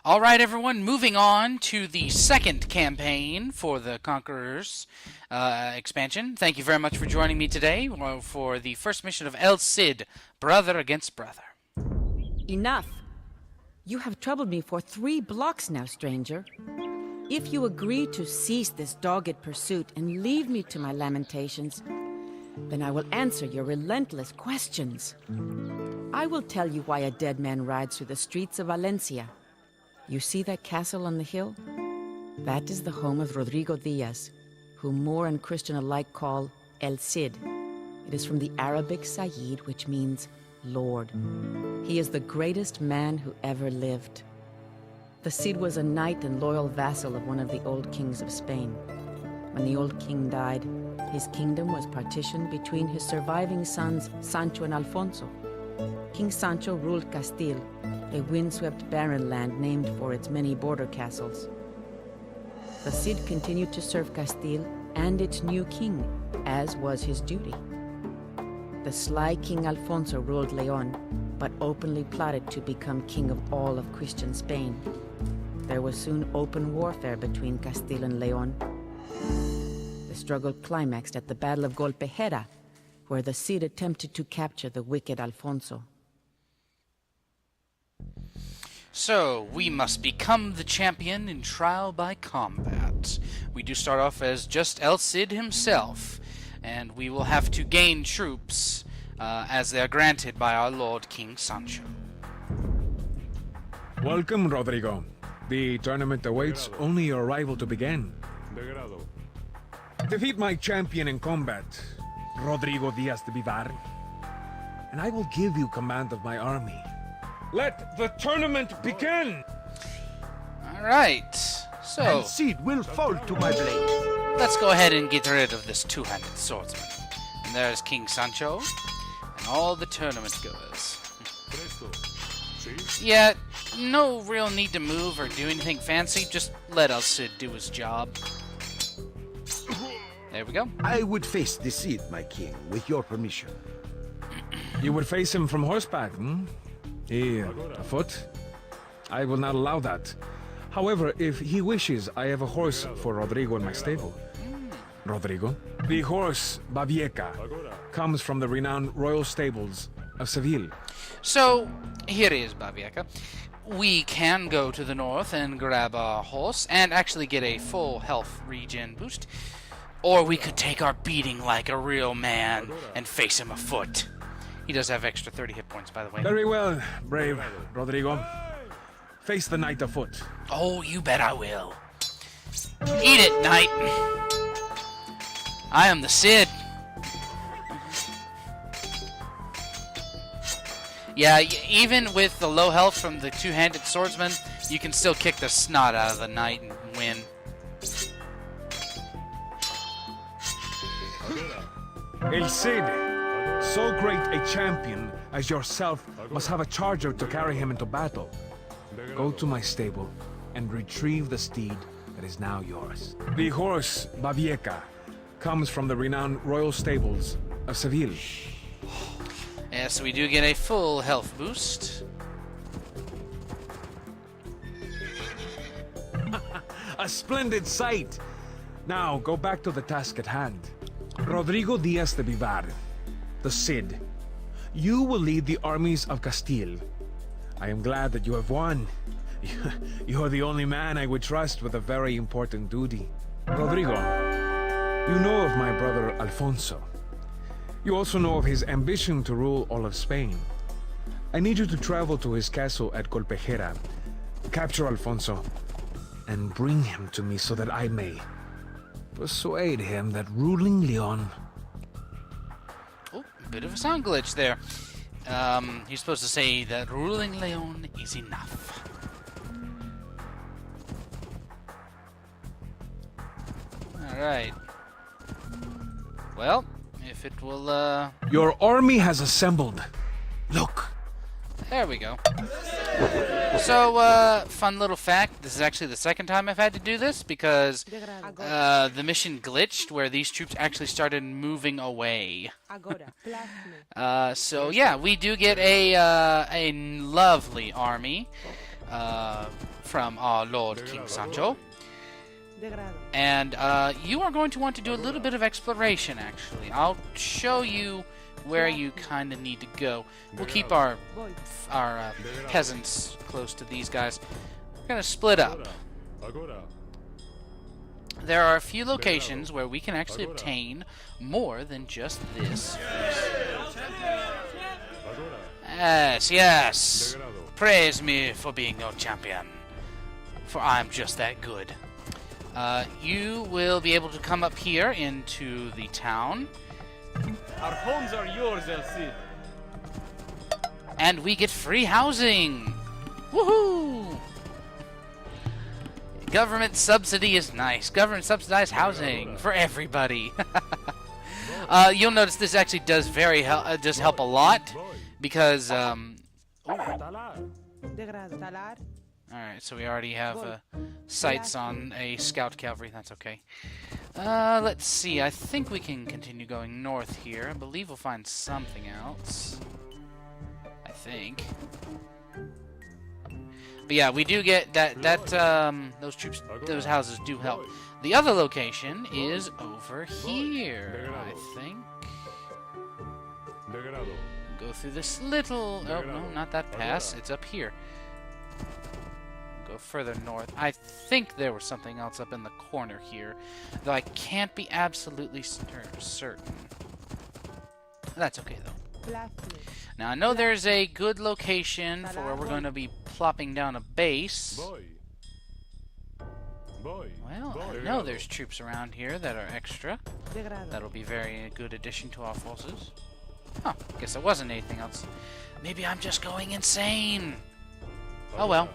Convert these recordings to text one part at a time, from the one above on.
All right, everyone, moving on to the second campaign for the Conquerors expansion. Thank you very much for joining me today for the first mission of El Cid, Brother Against Brother. Enough. You have troubled me for 3 blocks now, stranger. If you agree to cease this dogged pursuit and leave me to my lamentations, then I will answer your relentless questions. I will tell you why a dead man rides through the streets of Valencia. You see that castle on the hill? That is the home of Rodrigo Diaz, whom Moor and Christian alike call El Cid. It is from the Arabic Sayyid, which means Lord. He is the greatest man who ever lived. The Cid was a knight and loyal vassal of one of the old kings of Spain. When the old king died, his kingdom was partitioned between his surviving sons, Sancho and Alfonso. King Sancho ruled Castile, a windswept barren land named for its many border castles. The Cid continued to serve Castile and its new king, as was his duty. The sly King Alfonso ruled Leon, but openly plotted to become king of all of Christian Spain. There was soon open warfare between Castile and Leon. The struggle climaxed at the Battle of Golpejera, where the Cid attempted to capture the wicked Alfonso. So, we must become the champion in trial by combat. We do start off as just El Cid himself, and we will have to gain troops as they are granted by our Lord King Sancho. Welcome, Rodrigo. The tournament awaits only your arrival to begin. Defeat my champion in combat, Rodrigo Diaz de Vivar, and I will give you command of my army. Let the tournament begin! Alright, so And Cid will fall to my blade. let's go ahead and get rid of this two-handed swordsman. And there's King Sancho, and all the tournament goers. Yeah, no real need to move or do anything fancy, just let El Cid do his job. There we go. I would face the Cid, my king, with your permission. You would face him from horseback, hmm? Afoot? I will not allow that. However, if he wishes, I have a horse for Rodrigo in my stable. Rodrigo? The horse, Babieca, comes from the renowned royal stables of Seville. So, here is Babieca. We can go to the north and grab a horse and actually get a full health regen boost. Or we could take our beating like a real man and face him afoot. He does have extra 30 hit points, by the way. Very well, brave Rodrigo. Face the knight afoot. Oh, you bet I will. Eat it, knight. I am the Cid. Yeah, even with the low health from the two-handed swordsman, you can still kick the snot out of the knight and win. El Cid, so great a champion as yourself must have a charger to carry him into battle. Go to my stable and retrieve the steed that is now yours. The horse, Babieca, comes from the renowned royal stables of Seville. Yes, we do get a full health boost. A splendid sight! Now, go back to the task at hand. Rodrigo Diaz de Vivar, the Cid. You will lead the armies of Castile. I am glad that you have won. You are the only man I would trust with a very important duty. Rodrigo, you know of my brother Alfonso. You also know of his ambition to rule all of Spain. I need you to travel to his castle at Golpejera, capture Alfonso, and bring him to me so that I may persuade him that ruling Leon... Oh, bit of a sound glitch there. You're supposed to say that ruling Leon is enough. Alright. Well, if it will, Your army has assembled. Look. There we go. So, fun little fact, this is actually the second time I've had to do this because the mission glitched where these troops actually started moving away. So yeah, we do get a lovely army. from our Lord King Sancho. And you are going to want to do a little bit of exploration, actually. I'll show you where you kind of need to go. We'll keep our peasants close to these guys. We're going to split up. There are a few locations where we can actually obtain more than just this. Yes, yes. Praise me for being your champion, for I'm just that good. You will be able to come up here into the town. Our homes are yours, El Cid. And we get free housing. Woohoo! Government subsidy is nice. Government subsidized housing for everybody. You'll notice this actually does help a lot because Alright, so we already have sights on a scout cavalry. That's okay. Let's see. I think we can continue going north here. I believe we'll find something else. I think. But yeah, we do get those troops, those houses do help. The other location is over here, I think. Go through this little... Oh, no, not that pass. It's up here. Go further north. I think there was something else up in the corner here, though I can't be absolutely certain. That's okay, though. Now, I know there's a good location for where we're going to be plopping down a base. Well, I know there's troops around here that are extra. That'll be very good addition to our forces. Oh, guess there wasn't anything else. Maybe I'm just going insane. Oh well.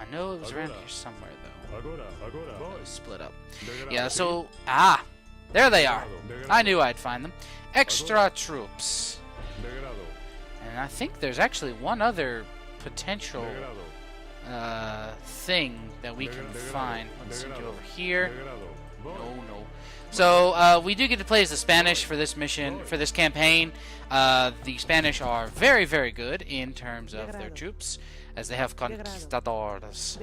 I know it was around here somewhere, though. It was split up. Yeah, so... Ah! There they are! I knew I'd find them. Extra troops. And I think there's actually one other potential thing that we can find. Let's send you over here. No. So, we do get to play as the Spanish for this mission, for this campaign. The Spanish are very, very good in terms of their troops, as they have conquistadors.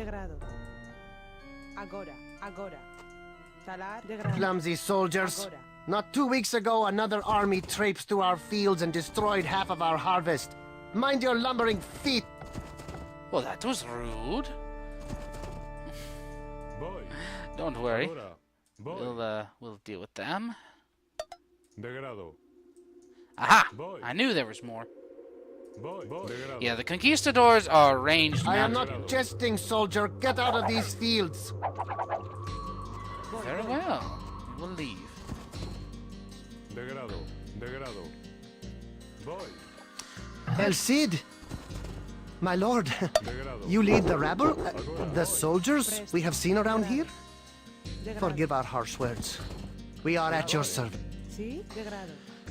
Clumsy soldiers. Not 2 weeks ago, another army traipsed through our fields and destroyed half of our harvest. Mind your lumbering feet. Well, that was rude. Don't worry. We'll deal with them. Aha! I knew there was more. Yeah, the conquistadors are ranged I am mounted. not jesting, soldier. Get out of these fields. Very well. We'll leave. El Cid. My lord, you lead the rabble? The soldiers we have seen around here? Forgive our harsh words. We are at your service.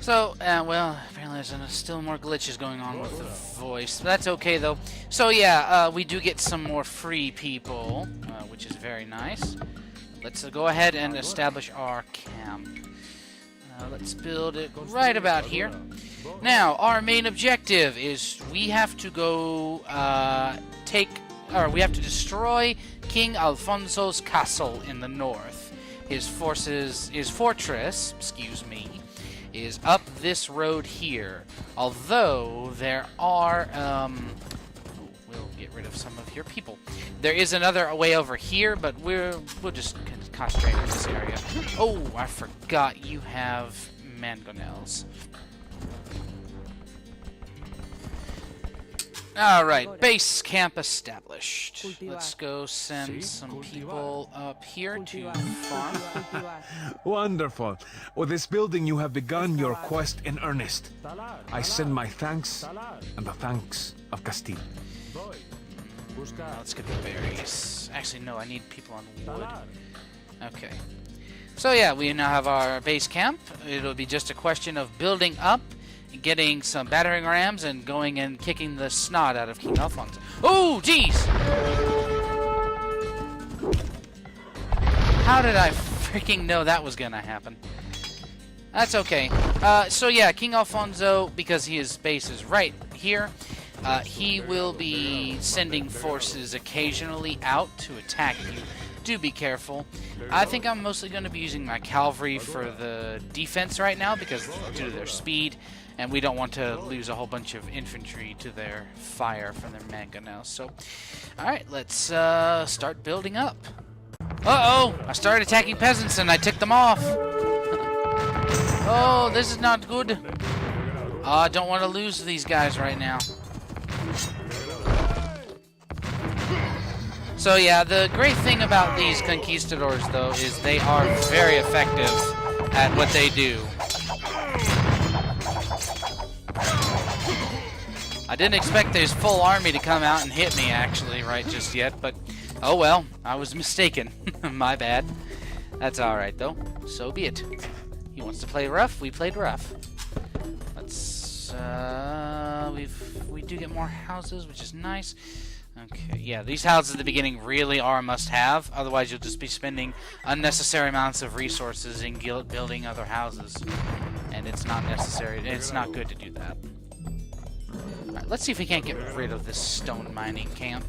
So, well, apparently there's still more glitches going on with the voice. That's okay, though. So, yeah, we do get some more free people, which is very nice. Let's go ahead and establish our camp. Let's build it right about here. Now, our main objective is we have to go we have to destroy King Alfonso's castle in the north. His fortress, is up this road here. Although there are, we'll get rid of some of your people. There is another way over here, but we'll just concentrate on this area. Oh, I forgot you have mangonels. Alright, base camp established. Let's go send some people up here to farm. Wonderful. With this building, you have begun your quest in earnest. I send my thanks and the thanks of Castile. Let's get the berries. Actually, no, I need people on wood. Okay. So yeah, we now have our base camp. It'll be just a question of building up, getting some battering rams, and going and kicking the snot out of King Alfonso. Oh, jeez! How did I freaking know that was gonna happen? That's okay. So yeah, King Alfonso, because his base is right here, He will be sending forces occasionally out to attack you. Do be careful. I think I'm mostly going to be using my cavalry for the defense right now because due to their speed, and we don't want to lose a whole bunch of infantry to their fire from their manga now. So, alright, let's start building up. Uh-oh! I started attacking peasants and I ticked them off. Oh, this is not good. I don't want to lose these guys right now. So yeah, the great thing about these conquistadors, though, is they are very effective at what they do. I didn't expect this full army to come out and hit me, actually, right just yet, but oh well, I was mistaken. My bad. That's alright, though. So be it. He wants to play rough, we played rough. Let's, we do get more houses, which is nice. Okay, yeah, these houses at the beginning really are a must-have. Otherwise, you'll just be spending unnecessary amounts of resources in building other houses. And it's not necessary. It's not good to do that. Alright, let's see if we can't get rid of this stone mining camp.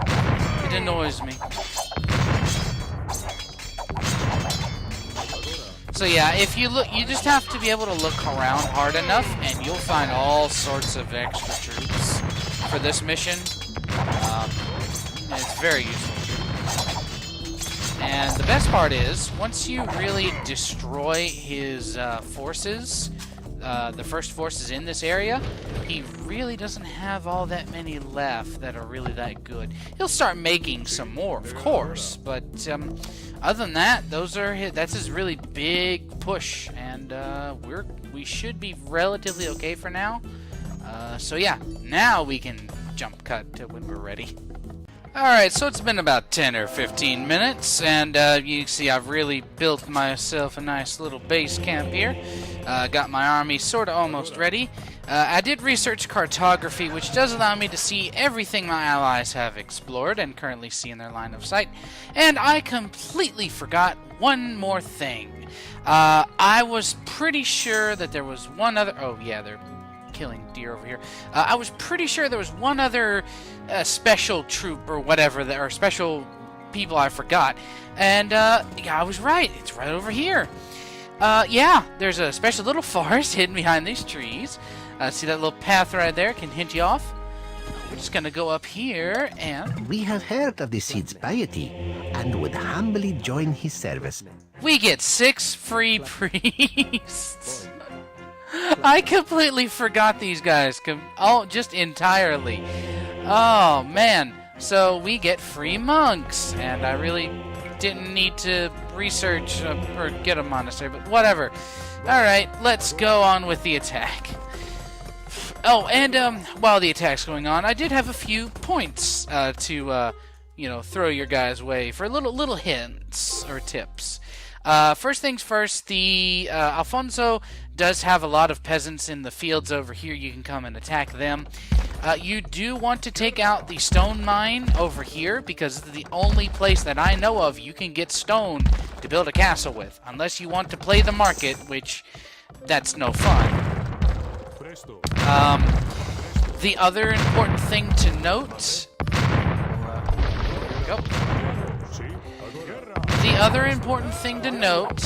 It annoys me. So yeah, if you look, you just have to be able to look around hard enough, and you'll find all sorts of extra troops for this mission. It's very useful. And the best part is, once you really destroy his forces, the first forces in this area, he really doesn't have all that many left that are really that good. He'll start making some more, of course, but other than that, that's his really big push, and we should be relatively okay for now. So yeah, now we can jump cut to when we're ready. Alright, so it's been about 10 or 15 minutes, and you see I've really built myself a nice little base camp here. Got my army sort of almost ready. I did research cartography, which does allow me to see everything my allies have explored and currently see in their line of sight. And I completely forgot one more thing. I was pretty sure that there was one other... Oh, yeah, they're killing deer over here. I was pretty sure there was one other special troop or whatever, or special people I forgot. And, yeah, I was right. It's right over here. Yeah, there's a special little forest hidden behind these trees. See that little path right there? Can hint you off. We're just gonna go up here and... We have heard of the Cid's piety and would humbly join his service. We get 6 free priests. I completely forgot these guys. Just entirely. Oh, man. So we get free monks. And I really didn't need to research or get a monastery, but whatever. Alright, let's go on with the attack. Oh, and while the attack's going on, I did have a few points to, throw your guys' way for little hints or tips. First things first, the Alfonso does have a lot of peasants in the fields over here. You can come and attack them. You do want to take out the stone mine over here because it's the only place that I know of you can get stone to build a castle with. Unless you want to play the market, which that's no fun. The other important thing to note... The other important thing to note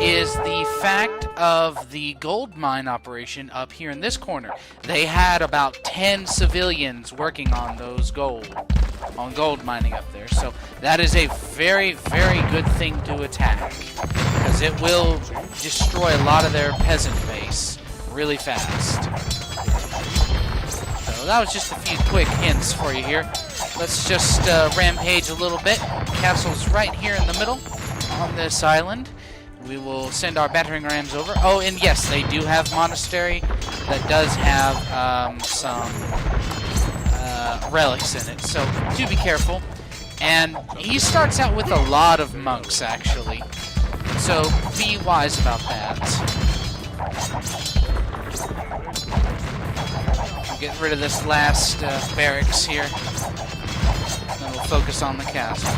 is the fact of the gold mine operation up here in this corner. They had about 10 civilians working on gold mining up there. So that is a very, very good thing to attack, because it will destroy a lot of their peasant base really fast. So that was just a few quick hints for you here. Let's just rampage a little bit. Castle's right here in the middle on this island. We will send our battering rams over. Oh, and yes, they do have monastery that does have some relics in it. So do be careful. And he starts out with a lot of monks, actually. So be wise about that. Get rid of this last barracks here. Then we'll focus on the castle.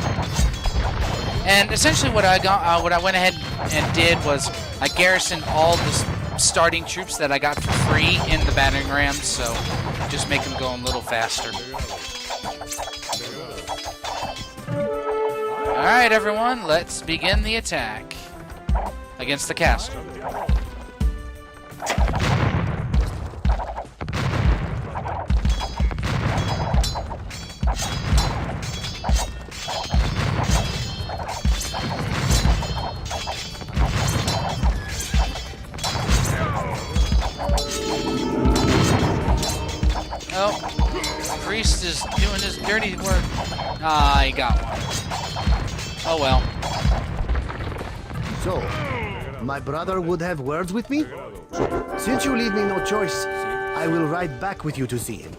And essentially what I went ahead and did was I garrisoned all the starting troops that I got for free in the battering rams, so just make them go a little faster. Alright, everyone, let's begin the attack against the castle. Oh, the priest is doing his dirty work. Ah, he got one. Oh well. So, my brother would have words with me? Since you leave me no choice, I will ride back with you to see him.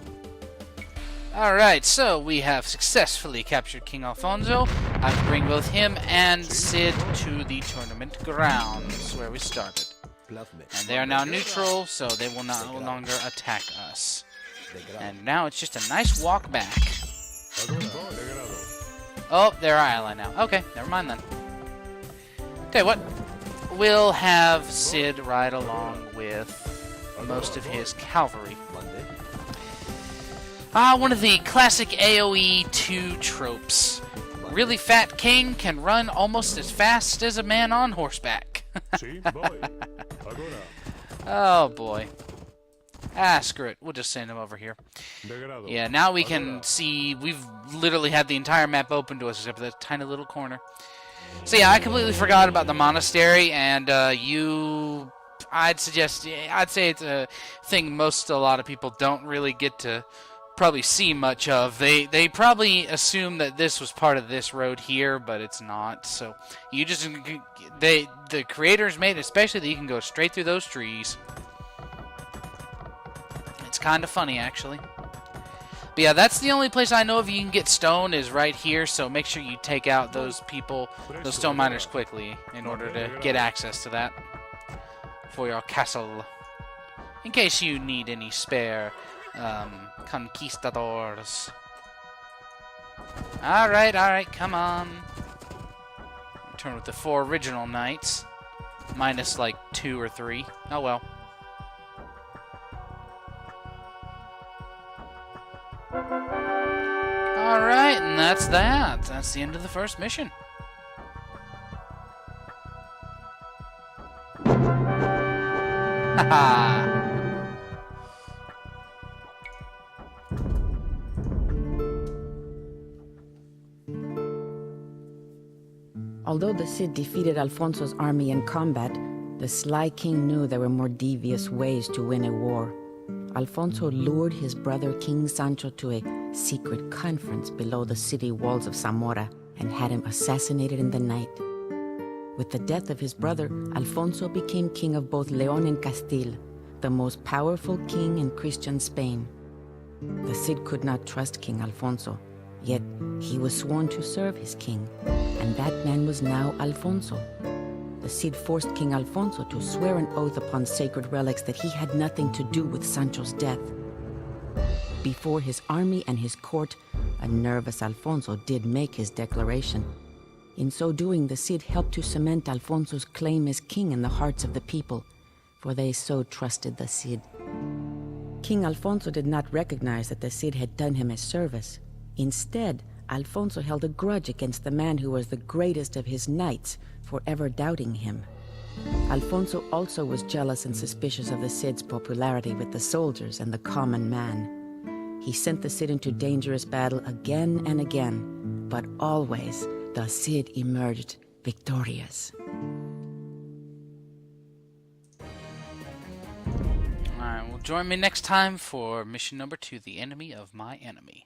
Alright, so we have successfully captured King Alfonso. I can bring both him and Cid to the tournament grounds where we started. And they are now neutral, so they will no longer attack us. And now it's just a nice walk back. Oh, they're our ally now. Okay, never mind then. Okay, what? We'll have Cid ride along with most of his cavalry. One of the classic AoE 2 tropes. Really fat king can run almost as fast as a man on horseback. Oh boy. Screw it. We'll just send him over here. Yeah, now we can see, we've literally had the entire map open to us except for that tiny little corner. So yeah, I completely forgot about the monastery, and I'd say it's a thing a lot of people don't really get to probably see much of. They probably assume that this was part of this road here, but it's not. So you just, the creators made it especially that you can go straight through those trees. It's kind of funny, actually. But yeah, that's the only place I know of you can get stone is right here, so make sure you take out those people, those stone miners quickly in order to get access to that for your castle. In case you need any spare conquistadors. Alright, come on. Return with the 4 original knights. Minus like 2 or 3. Oh well. Alright, and that's that. That's the end of the first mission. Haha! Although the Cid defeated Alfonso's army in combat, the sly king knew there were more devious ways to win a war. Alfonso lured his brother King Sancho to a secret conference below the city walls of Zamora and had him assassinated in the night. With the death of his brother, Alfonso became king of both Leon and Castile, the most powerful king in Christian Spain. The Cid could not trust King Alfonso, yet he was sworn to serve his king, and that man was now Alfonso. The Cid forced King Alfonso to swear an oath upon sacred relics that he had nothing to do with Sancho's death. Before his army and his court, a nervous Alfonso did make his declaration. In so doing, the Cid helped to cement Alfonso's claim as king in the hearts of the people, for they so trusted the Cid. King Alfonso did not recognize that the Cid had done him a service. Instead, Alfonso held a grudge against the man who was the greatest of his knights for ever doubting him. Alfonso also was jealous and suspicious of the Cid's popularity with the soldiers and the common man. He sent the Cid into dangerous battle again and again, but always the Cid emerged victorious. Alright, well, join me next time for mission number 2, The Enemy of My Enemy.